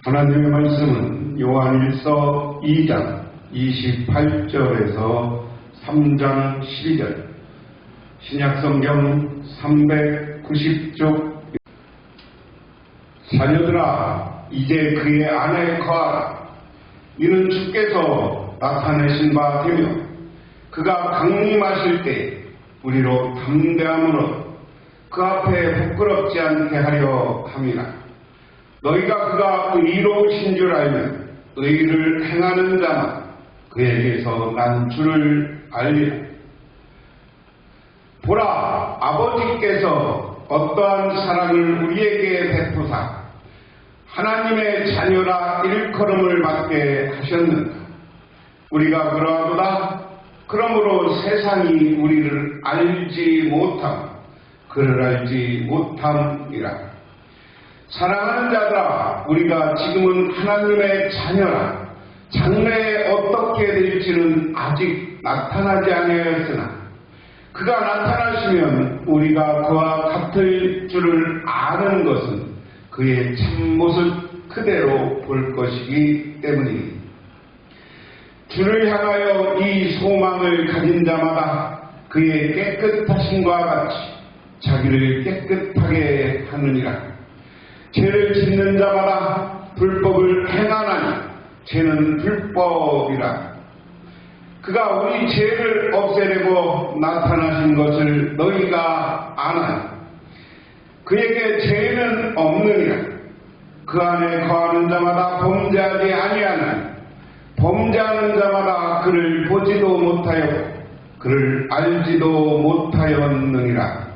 하나님의 말씀은 요한일서 2장 28절에서 3장 12절, 신약성경 390쪽. 자녀들아, 이제 그의 안에 거하라. 이는 주께서 나타내신 바 되며 그가 강림하실 때 우리로 담대함으로 그 앞에 부끄럽지 않게 하려 함이라. 너희가 그가 의로우신 줄 알면 의를 행하는 자만 그에게서 난 줄을 알리라. 보라, 아버지께서 어떠한 사랑을 우리에게 베푸사 하나님의 자녀라 일컬음을 받게 하셨는가. 우리가 그러하도다. 그러므로 세상이 우리를 알지 못함, 그를 알지 못함이라. 사랑하는 자들아, 우리가 지금은 하나님의 자녀라. 장래에 어떻게 될지는 아직 나타나지 아니하였으나 그가 나타나시면 우리가 그와 같을 줄을 아는 것은 그의 참모습 그대로 볼 것이기 때문이니, 주를 향하여 이 소망을 가진 자마다 그의 깨끗하심과 같이 자기를 깨끗하게 하느니라. 죄를 짓는 자마다 불법을 행하나니 죄는 불법이라. 그가 우리 죄를 없애려고 나타나신 것을 너희가 아나니 그에게 죄는 없느니라. 그 안에 거하는 자마다 범죄하지 아니하나니 범죄하는 자마다 그를 보지도 못하였고 그를 알지도 못하였느니라.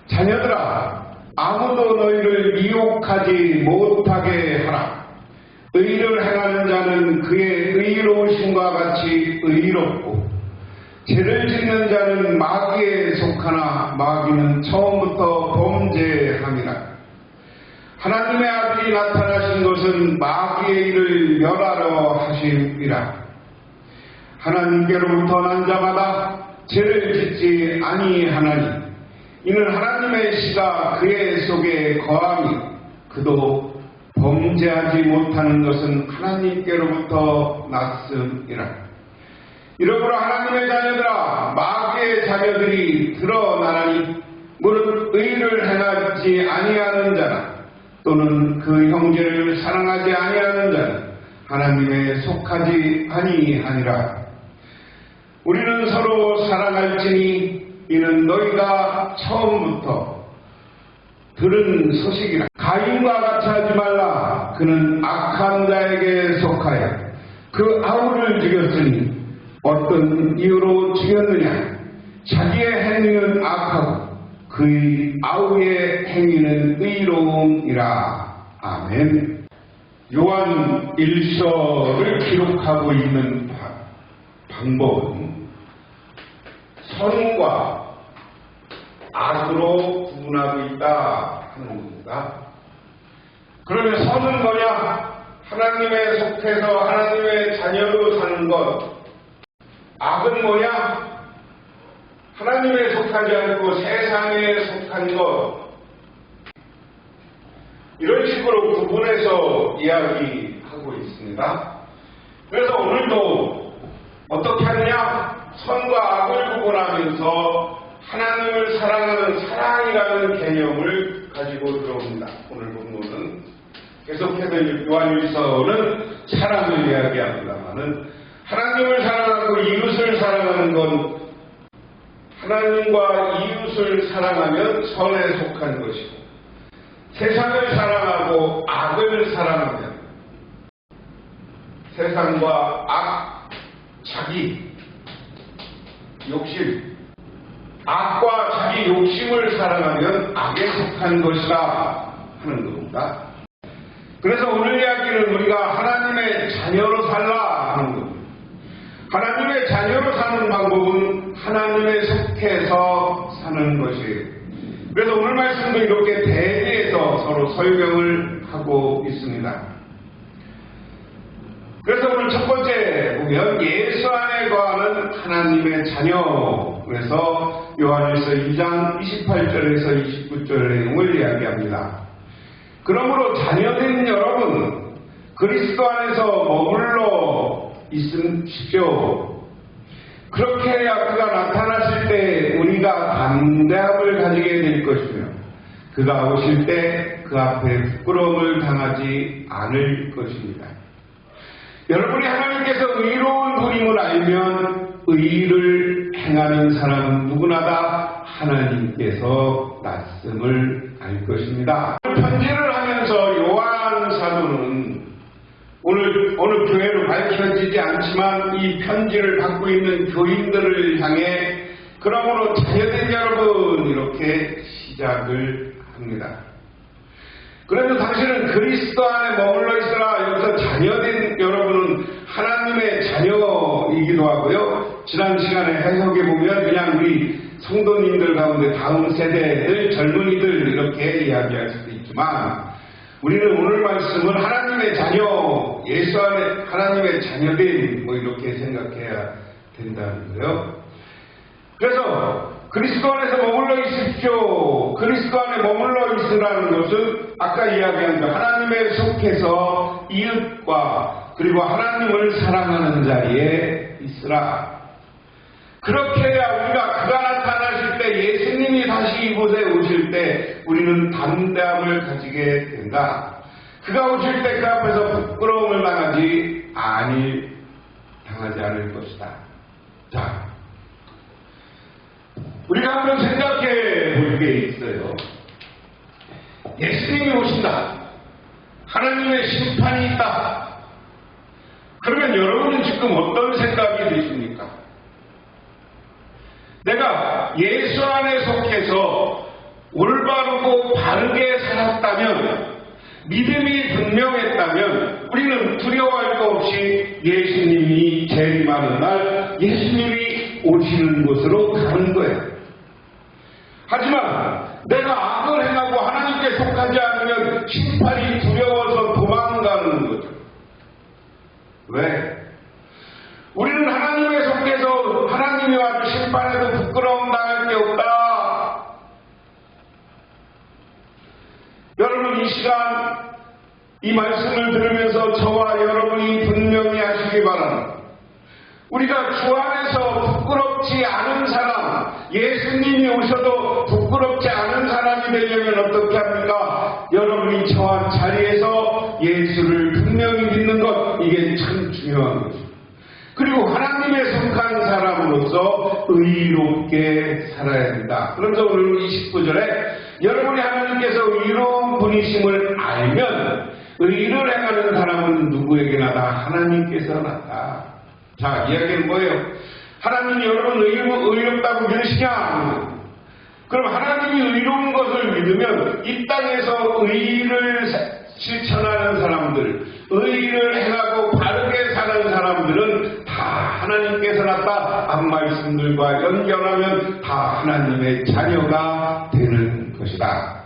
자녀들아, 아무도 너희를 미혹하지 못하게 하라. 의를 행하는 자는 그의 의로우심과 같이 의롭고 죄를 짓는 자는 마귀에 속하나 마귀는 처음부터 범죄함이라. 하나님의 아들이 나타나신 것은 마귀의 일을 멸하려 하심이라. 하나님께로부터 난 자마다 죄를 짓지 아니하나니 이는 하나님의 씨가 그의 속에 거하니 그도 범죄하지 못하는 것은 하나님께로부터 났음이라. 이러므로 하나님의 자녀들아, 마귀의 자녀들이 드러나나니 무릇 의를 행하지 아니하는 자나 또는 그 형제를 사랑하지 아니하는 자는 하나님에 속하지 아니하니라. 우리는 서로 사랑할지니 이는 너희가 처음부터 들은 소식이라. 가인과 같이 하지 말라. 그는 악한 자에게 속하여 그 아우를 죽였으니 어떤 이유로 죽였느냐. 자기의 행위는 악하고 그의 아우의 행위는 의로움이라. 아멘. 요한 1서를 기록하고 있는 방법은 선과 악으로 구분하고 있다 하는 겁니다. 그러면 선은 뭐냐? 하나님에 속해서 하나님의 자녀로 사는 것. 악은 뭐냐? 하나님에 속하지 않고 세상에 속한 것. 이런 식으로 구분해서 이야기하고 있습니다. 그래서 오늘도 어떻게 하느냐? 선과 악을 구분하면서 하나님을 사랑하는 사랑이라는 개념을 가지고 들어옵니다. 오늘 본문은 계속해서 요한일서는 사랑을 이야기합니다만은 하나님을 사랑하고 이웃을 사랑하는 건 하나님과 이웃을 사랑하면 선에 속한 것이고 세상을 사랑하고 악을 사랑하면 세상과 악, 자기 욕심, 악과 자기 욕심을 사랑하면 악에 속한 것이다 하는 겁니다. 그래서 오늘 이야기는 우리가 하나님의 자녀로 살라 하는 겁니다. 하나님의 자녀로 사는 방법은 하나님에 속해서 사는 것이에요. 그래서 오늘 말씀도 이렇게 대비해서 서로 설명을 하고 있습니다. 그래서 오늘 첫 번째 보면 예수 안에 거하는 하나님의 자녀. 그래서 요한일서 2장 28절에서 29절 내용을 이야기합니다. 그러므로 자녀된 여러분, 그리스도 안에서 머물러 있으십시오. 그렇게 해야 그가 나타나실 때 우리가 담대함을 가지게 될 것이며 그가 오실 때 그 앞에 부끄러움을 당하지 않을 것입니다. 여러분이 하나님께서 의로운 분임을 알면 의를 행하는 사람은 누구나 다 하나님께서 낯섦을 알 것입니다. 편지를 하면서 요한 사도는 오늘 어느 교회로 밝혀지지 않지만 이 편지를 받고 있는 교인들을 향해 그러므로 자녀된 여러분 이렇게 시작을 합니다. 그래도 당신은 그리스도 안에 머물러 있으라. 여기서 자녀된 여러분은 하나님의 자녀이기도 하고요. 지난 시간에 해석해 보면 그냥 우리 성도님들 가운데 다음 세대들 젊은이들 이렇게 이야기할 수도 있지만 우리는 오늘 말씀을 하나님의 자녀, 예수 안에 하나님의 자녀된 뭐 이렇게 생각해야 된다는 거예요. 그래서 그리스도 안에서 머물러 있으십시오. 그리스도 안에 머물러 있으라는 것은 아까 이야기한 것 하나님에 속해서 이웃과 그리고 하나님을 사랑하는 자리에 있으라. 그렇게 해야 우리가 그가 나타나실 때 예수님이 다시 이곳에 오실 때 우리는 담대함을 가지게 된다. 그가 오실 때 그 앞에서 부끄러움을 당하지 않을 것이다. 자, 우리가 한번 생각해 볼 게 있어요. 예수님이 오신다. 하나님의 심판이 있다. 그러면 여러분은 지금 어떤 생각이 드십니까? 내가 예수 안에 속해서 올바르고 바르게 살았다면, 믿음이 분명했다면 우리는 두려워할 거 없이 예수님이 재림하는 날 예수님이 오시는 곳으로 가는 거예요. 하지만 내가 악을 행하고 하나님께 속하지 않으면 심판이 두려워서 도망가는 거죠. 왜? 우리는 하나님에 속해서 하나님이 와도 심판에도 부끄러움 당할 게 없다. 여러분 이 시간 이 말씀을 들으면서 저와 여러분이 분명히 하시기 바랍니다. 우리가 주 안에서 부끄럽지 않은 사람, 예수님이 오셔도 부끄럽지 않은 사람이 되려면 어떻게 합니까? 여러분이 처한 자리에서 예수를 분명히 믿는 것, 이게 참 중요한 것입니다. 그리고 하나님에 속한 사람으로서 의롭게 살아야 된다. 그러면서 오늘 29절에 여러분이 하나님께서 의로운 분이심을 알면 의를 행하는 사람은 누구에게나 다 하나님께서 나타. 자, 이야기는 뭐예요? 하나님이 여러분 의롭다고 믿으시냐? 그럼 하나님이 의로운 것을 믿으면 이 땅에서 의를 실천하는 사람들, 의를 행하고 바르게 사는 사람들은 다 하나님께서 났다. 앞 말씀들과 연결하면 다 하나님의 자녀가 되는 것이다.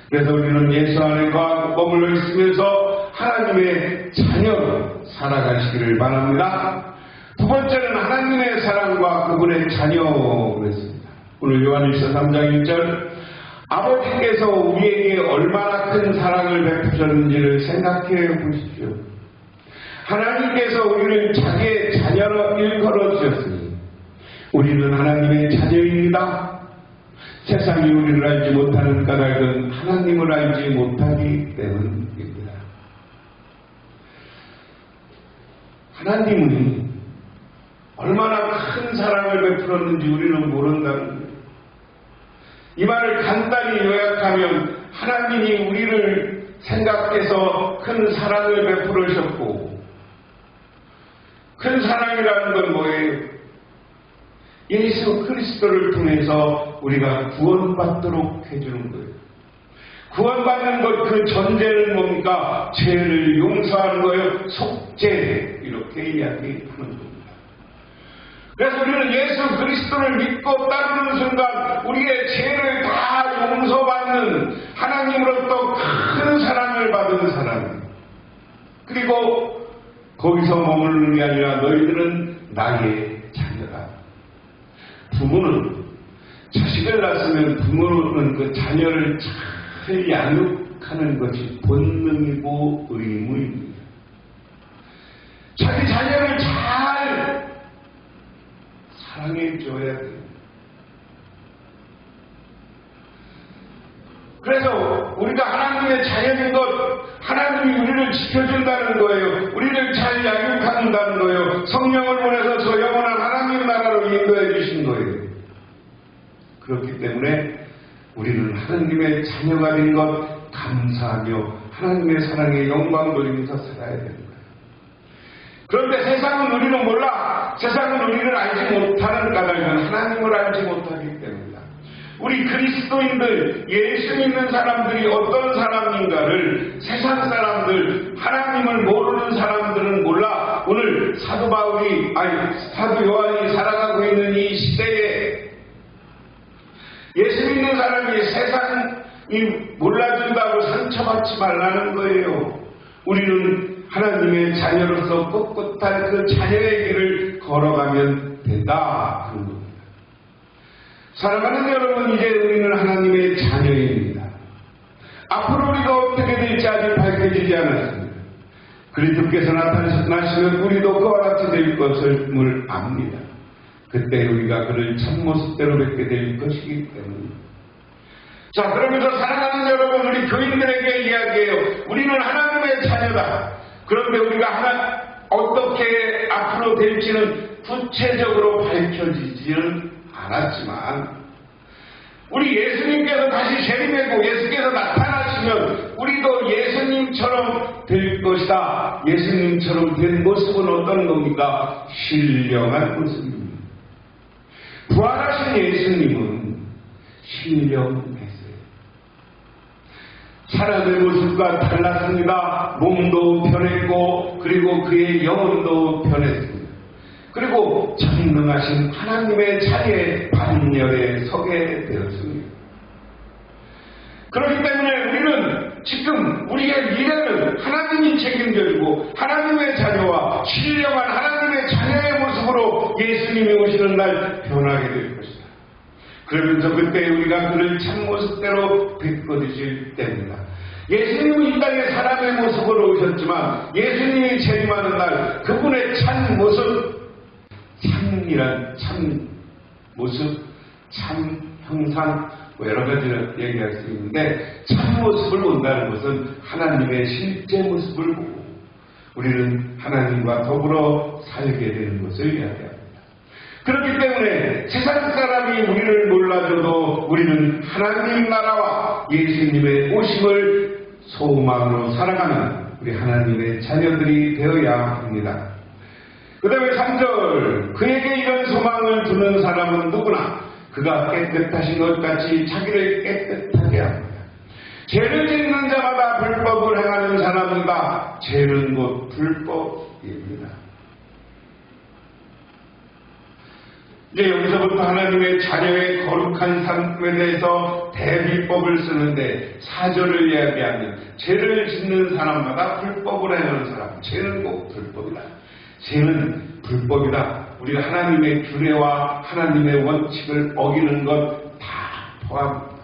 그래서 우리는 예수 안에 머물러 있으면서 하나님의 자녀로 살아가시기를 바랍니다. 두 번째는 하나님의 사랑과 그분의 자녀로 했습니다. 오늘 요한일서 3장 1절 아버지께서 우리에게 얼마나 큰 사랑을 베푸셨는지를 생각해 보십시오. 하나님께서 우리를 자기의 자녀로 일컬어 주셨으니 우리는 하나님의 자녀입니다. 세상이 우리를 알지 못하는 까닭은 하나님을 알지 못하기 때문입니다. 하나님은 얼마나 큰 사랑을 베풀었는지 우리는 모른다는 거예요. 이 말을 간단히 요약하면 하나님이 우리를 생각해서 큰 사랑을 베풀으셨고, 큰 사랑이라는 건 뭐예요? 예수 그리스도를 통해서 우리가 구원받도록 해주는 거예요. 구원받는 것 그 전제는 뭡니까? 죄를 용서하는 거예요. 속죄, 이렇게 이야기하는 겁니다. 그래서 우리는 예수 그리스도를 믿고 따르는 순간 우리의 죄를 다 용서받는 하나님으로부터 큰 사랑을 받은 사람. 그리고 거기서 머무르는 게 아니라 너희들은 나의 자녀다. 부모는 자식을 낳았으면 부모는 그 자녀를 잘 양육하는 자극하는 것이 본능이고 의무입니다. 자기 자녀를 잘 사랑해 줘야 돼요. 그래서 우리가 하나님의 자녀인 것, 하나님이 우리를 지켜준다는 거예요. 우리를 잘 양육한다는 거예요. 성령을 보내서 저 영원한 하나님 나라로 인도해 주신 거예요. 그렇기 때문에 우리는 하나님의 자녀가 된 것 감사하며 하나님의 사랑에 영광 돌리면서 살아야 되는 거예요. 그런데 세상은 우리는 몰라. 세상은 우리를 알지 못하는 까닭은 하나님을 알지 못하기 때문이다. 우리 그리스도인들, 예수 믿는 사람들이 어떤 사람인가를 세상 사람들, 하나님을 모르는 사람들은 몰라. 오늘 사도 요한이 살아가고 있는 이 시대에 예수 믿는 사람이 세상이 몰라준다고 상처받지 말라는 거예요. 우리는 하나님의 자녀로서 꿋꿋한 그 자녀의 길을 걸어가면 된다 하는 겁니다. 사랑하는 여러분, 이제 우리는 하나님의 자녀입니다. 앞으로 우리가 어떻게 될지 아직 밝혀지지 않았습니다. 그리스도께서 나타나시면 우리도 그와 같이 될 것을 압니다. 그때 우리가 그를 참모습대로 뵙게 될 것이기 때문입니다. 자, 그러면서 사랑하는 여러분, 우리 교인들에게 이야기해요. 우리는 하나님의 자녀다. 그런데 우리가 어떻게 앞으로 될지는 구체적으로 밝혀지지는 않았지만, 우리 예수님께서 다시 재림하고 예수께서 나타나시면 우리도 예수님처럼 될 것이다. 예수님처럼 된 모습은 어떤 겁니까? 신령한 모습입니다. 부활하신 예수님은 신령했어요. 사람의 모습과 달랐습니다. 몸도 변했고 그리고 그의 영혼도 변했습니다. 그리고 전능하신 하나님의 자리에 반열에 서게 되었습니다. 그렇기 때문에 우리는 지금 우리의 미래는 하나님이 책임져주고 하나님의 자녀와 신령한 하나님의 자녀의 모습으로 예수님이 오시는 날 변하게 될 것이다. 그러면서 그때 우리가 그를 참모습대로 뵙거드실 때입니다. 예수님은 이 땅에 사람의 모습으로 오셨지만 예수님이 재림하는 날 그분의 참 모습, 참이란 참 모습, 참 형상, 여러 가지를 얘기할 수 있는데, 참 모습을 본다는 것은 하나님의 실제 모습을 보고 우리는 하나님과 더불어 살게 되는 것을 이야기합니다. 그렇기 때문에 세상 사람이 우리를 몰라줘도 우리는 하나님 나라와 예수님의 오심을 소망으로 살아가는 우리 하나님의 자녀들이 되어야 합니다. 그 다음에 3절, 그에게 이런 소망을 두는 사람은 누구나 그가 깨끗하신 것 같이 자기를 깨끗하게 합니다. 죄를 짓는 자마다 불법을 행하는 사람이다. 죄는 곧 불법입니다. 이제 여기서부터 하나님의 자녀의 거룩한 삶에 대해서 대비법을 쓰는데 4절을 이야기하면 죄를 짓는 사람마다 불법을 행하는 사람, 죄는 꼭 불법이다. 죄는 불법이다. 우리가 하나님의 규례와 하나님의 원칙을 어기는 것 다 포함합니다.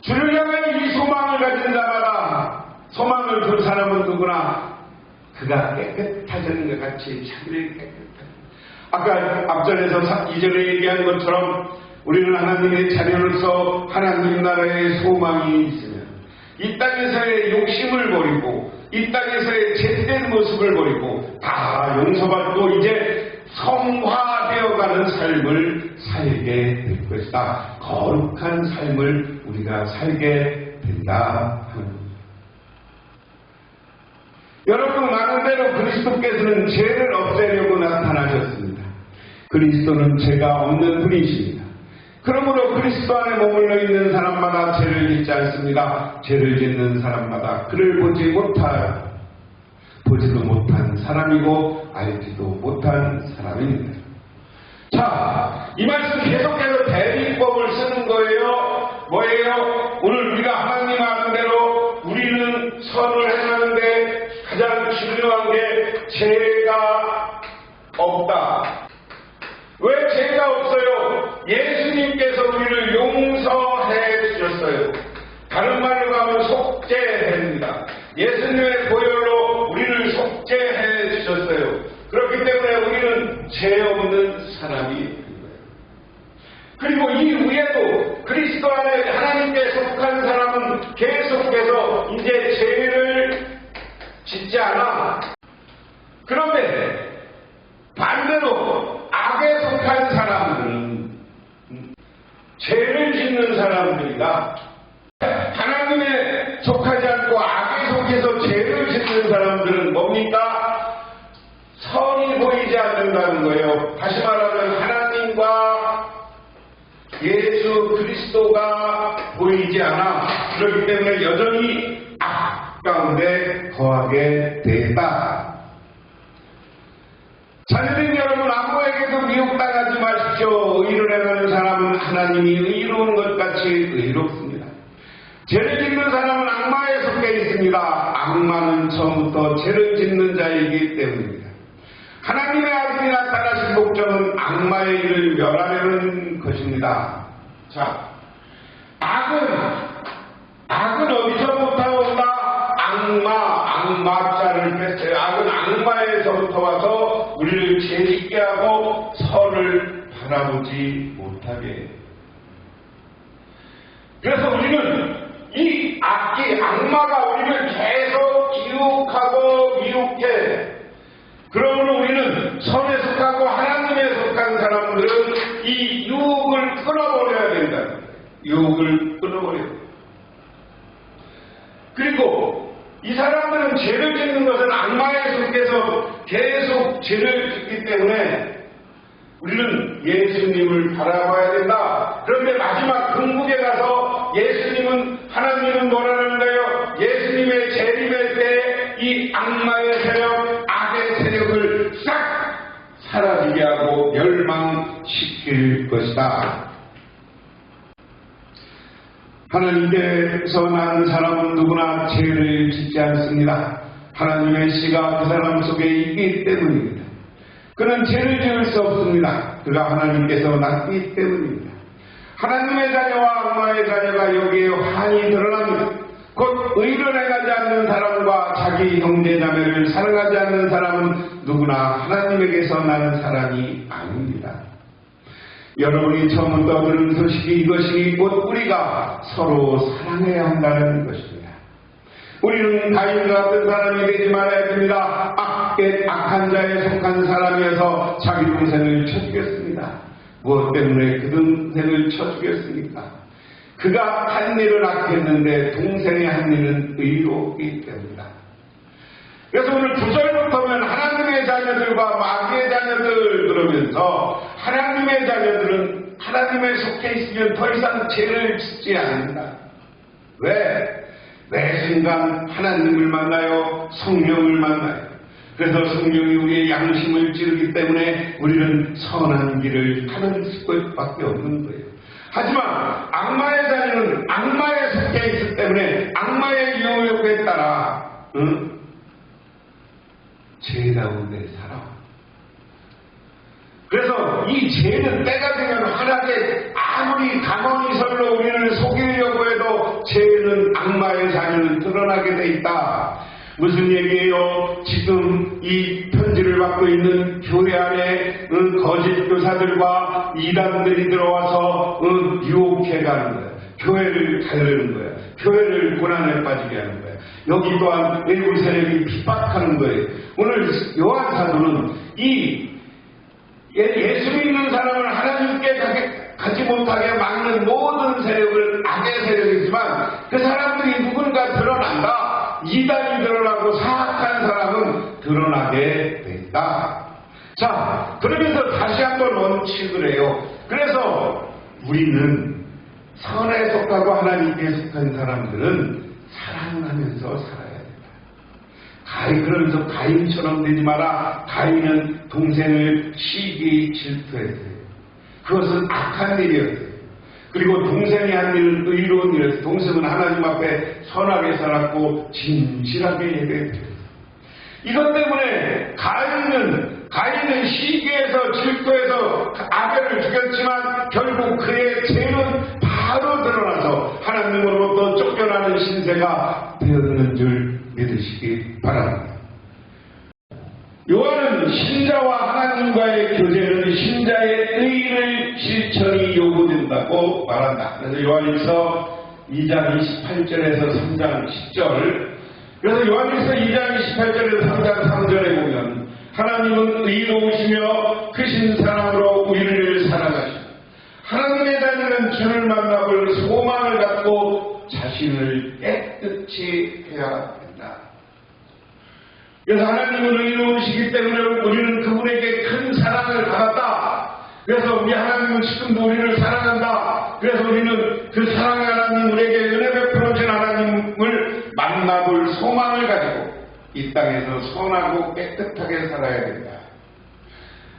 주를 향한 이 소망을 가진 자마다, 소망을 둔 사람은 누구나 그가 깨끗하다는 것 같이 자기를 깨끗하다. 아까 앞전에서 2절에 얘기한 것처럼 우리는 하나님의 자녀로서 하나님 나라의 소망이 있으면 이 땅에서의 욕심을 버리고 이 땅에서의 죄된 모습을 버리고 다 용서받고 이제 성화되어가는 삶을 살게 될 것이다. 거룩한 삶을 우리가 살게 된다 하는 겁니다. 여러분, 아는 대로 그리스도께서는 죄를 없애려고 나타나셨습니다. 그리스도는 죄가 없는 분이십니다. 그러므로 그리스도 안에 머물러 있는 사람마다 죄를 짓지 않습니다. 죄를 짓는 사람마다 그를 보지도 못한 사람이고 알지도 못한 사람입니다. 자, 이 말씀 계속해서 대비법을 쓰는 거예요. 뭐예요? 오늘 우리가 하나님 아는 대로 우리는 선을 행하는데 가장 중요한 게 죄가 없다. 왜 죄가 없어요? 예수님께서 우리를 용서해 주셨어요. 예수님의 보혈로 우리를 속죄해 주셨어요. 그렇기 때문에 우리는 죄 없는 사람이 된 거예요. 그리고 이후에도 그리스도 안에 하나님께 속한 사람은 계속해서 이제 죄를 짓지 않아. 그런데 반대로 악에 속한 사람들은 죄를 짓는 사람들이다. 하나님에 속하지 않고 악에 속해서 죄를 짓는 사람들은 뭡니까? 선이 보이지 않는다는 거예요. 다시 말하면 하나님과 예수 그리스도가 보이지 않아. 그렇기 때문에 여전히 악 가운데 거하게 되다. 자녀된 여러분, 아무에게도 미혹당하지 마십시오. 의를 행하는 사람은 하나님이 의로운 것 같이 의롭습니다. 죄를 짓는 사람은 악마에 속해 있습니다. 악마는 처음부터 죄를 짓는 자이기 때문입니다. 하나님의 아들이 나타나신 목적은 악마의 일을 멸하려는 것입니다. 자, 악은 어디서부터 온다? 악마자를 뺐어요. 악은 악마에서부터 와서 우리를 죄짓게 하고 선을 바라보지 못하게 해요. 그래서 우리는 이 악마가 우리를 계속 유혹하고 미혹해. 그러므로 우리는 선에 속하고 하나님에 속한 사람들은 이 유혹을 끊어버려야 된다. 유혹을 끊어버려야 된다. 그리고 이 사람들은 죄를 짓는 것은 악마에 속해서 계속 죄를 짓기 때문에 우리는 예수님을 바라봐야 된다. 그런데 마지막 궁극에 가서 하나님은 뭐라는 거예요? 예수님의 재림의 때 이 악마의 세력, 악의 세력을 싹 사라지게 하고 멸망시킬 것이다. 하나님께서 낳은 사람은 누구나 죄를 짓지 않습니다. 하나님의 씨가 그 사람 속에 있기 때문입니다. 그는 죄를 지을 수 없습니다. 그가 하나님께서 낳기 때문입니다. 하나님의 자녀와 악마의 자녀가 여기에 환히 드러납니다. 곧 의를 행하지 않는 사람과 자기 형제 자매를 사랑하지 않는 사람은 누구나 하나님에게서 나는 사람이 아닙니다. 여러분이 처음부터 들은 소식이 이것이 곧 우리가 서로 사랑해야 한다는 것입니다. 우리는 가인 같은 사람이 되지 말아야 됩니다. 악한 자에 속한 사람이어서 자기 동생을 쳐 죽였습니다. 무엇 때문에 그 동생을 쳐 죽였습니까? 그가 한 일은 악했는데 동생의 한 일은 의롭기 때문이다. 그래서 오늘 9절부터는 하나님의 자녀들과 마귀의 자녀들 그러면서 하나님의 자녀들은 하나님에 속해 있으면 더 이상 죄를 짓지 않는다. 왜? 매 순간 하나님을 만나요. 성령을 만나요. 그래서 성령이 우리의 양심을 찌르기 때문에 우리는 선한 길을 타는 수밖에 없는 거예요. 하지만 악마의 자녀는 악마에 속해 있기 때문에 악마의 유혹에 따라 죄 가운데 살아. 그래서 이 죄는 때가 되면 환하게 아무리 가만히설로 우리를 속이려고 해도 죄는 악마의 자녀는 드러나게 돼 있다. 무슨 얘기예요? 지금 이 편지를 받고 있는 교회 안에 거짓 교사들과 이단들이 들어와서 유혹해가는 거야. 교회를 달래는 거야. 교회를 고난에 빠지게 하는 거야. 여기 또한 외부 세력이 핍박하는 거예요. 오늘 요한 사도는 이 예수 믿는 사람을 하나님께 가지 못하게 막는 모든 세력을 악의 세력이지만 그 사람들이 누군가 드러난다. 이단이 드러나고 사악한 사람은 드러나게 된다. 자, 그러면서 다시 한번 원칙을 해요. 그래서 우리는 선에 속하고 하나님께 속한 사람들은 사랑하면서 살아야 된다. 그러면서 가인처럼 되지 마라. 가인은 동생을 시기 질투했어요. 그것은 악한 일이었어요. 그리고 동생이 한 일은 의로운 일이었어요. 동생은 하나님 앞에 선하게 살았고 진실하게 예배했어요. 이것 때문에 가인은 시기에서 질투해서 아벨을 죽였지만 결국 그의 죄는 바로 드러나서 하나님으로부터 쫓겨나는 신세가 되었는 줄 믿으시기 들으시기 바랍니다. 요한은 신자와 하나님과의 교제는 신자의 의를 실천이 요구된다고 말한다. 그래서 요한일서 2장 28절에서 3장 10절, 그래서 요한일서 2장 28절에서 3장 3절에 보면 하나님은 의로우시며 크신 사랑으로 우리를 사랑하시고 하나님의 자녀는 주를 만나볼 소망을 갖고 자신을 깨끗이 해야 된다. 그래서 하나님은 의로우시기 때문에 우리는 그분에게 큰 사랑을 받았다. 그래서 우리 하나님은 지금도 우리를 사랑한다. 그래서 우리는 그 사랑의 하나님, 우리에게 은혜 베풀어진 하나님을 만나볼 소망을 가지고 이 땅에서 선하고 깨끗하게 살아야 된다.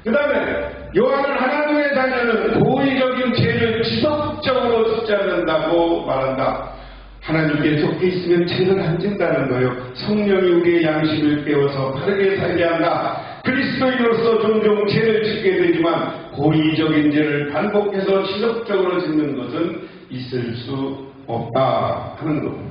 그 다음에 요한은 하나님의 자녀는 고의적인 죄를 지속적으로 짓지 않는다고 말한다. 하나님께 쫓겨 있으면 죄를 안 짓는다는 거예요. 성령이 우리의 양심을 깨워서 바르게 살게 한다. 그리스도인으로서 종종 죄를 짓게 되지만 고의적인 죄를 반복해서 지속적으로 짓는 것은 있을 수 없다 하는 겁니다.